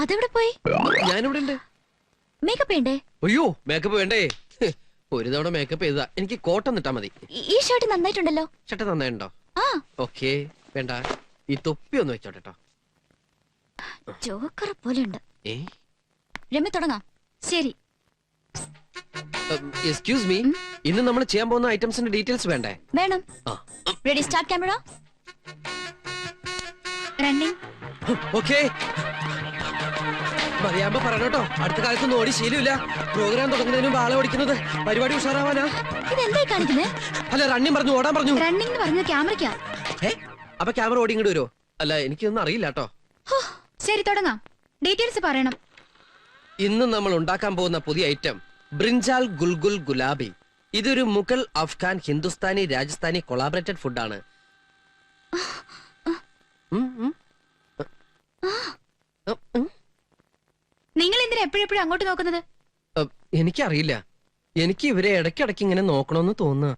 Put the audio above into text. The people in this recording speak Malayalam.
അതെവിടെ പോയി? ഞാനിവിടെ ഉണ്ട്. മേക്കപ്പ് ചെയ്യണ്ടേ? അയ്യോ മേക്കപ്പ് വേണ്ടേ? ഒരു തവണ മേക്കപ്പ് ചെയ്താ എനിക്ക് കോട്ടം ഇട്ടാ മതി. ഈ ഷർട്ട് നന്നായിട്ടുണ്ടല്ലോ. ഷർട്ട് നന്നായിട്ടുണ്ടോ? ആ ഓക്കേ, വേണ്ട ഈ തൊപ്പി ഒന്ന് വെച്ചോട്ടോ. ജോക്കർ പോലെയുണ്ട്. ഏ രമ്യ തുടങ്ങാം. ശരി. എക്സ്ക്യൂസ് മീ, ഇന്ന് നമ്മൾ ചെയ്യാൻ പോകുന്ന ഐറ്റംസിന്റെ ഡീറ്റെയിൽസ് വേണ്ടേ? വേണം. ആ ready, start camera. Running. Okay, മറിയാമ്പോ പറഞ്ഞോട്ടോ, അടുത്ത കാലത്തൊന്നും ഓടി ശീലമില്ല. പ്രോഗ്രാം തുടങ്ങുന്നതിന് മുമ്പ് ആളെ ഓടിക്കുന്നത് പരിപാടി ഉഷാറാവാനാ. ഇതെന്തായി കാണിക്കുന്നേ? അല്ല റണ്ണിങ് പറഞ്ഞു, ഓടാൻ പറഞ്ഞു. റണ്ണിംഗ് പറഞ്ഞ ക്യാമറയ്ക്കാ. അപ്പൊ ക്യാമറ ഓടി ഇങ്ങോട്ട് വരുമോ? അല്ല എനിക്കൊന്നും അറിയില്ല കേട്ടോ. ശരി തുടങ്ങാം. ഡീറ്റെയിൽസ് പറയണം. ഇന്ന് നമ്മൾ ഉണ്ടാക്കാൻ പോകുന്ന പുതിയ ഐറ്റം ബ്രിഞ്ചാൽ ഗുൽഗുൽ ഗുലാബി. ഇതൊരു മുഗൾ, അഫ്ഗാൻ, ഹിന്ദുസ്ഥാനി, രാജസ്ഥാനി കൊളാബറേറ്റഡ് ഫുഡാണ്. നിങ്ങൾ എന്തിനാ എപ്പോഴെപ്പോഴും അങ്ങോട്ട് നോക്കുന്നത്? എനിക്കറിയില്ല, എനിക്ക് ഇവരെ ഇടയ്ക്കിടയ്ക്ക് ഇങ്ങനെ നോക്കണമെന്ന് തോന്നുക.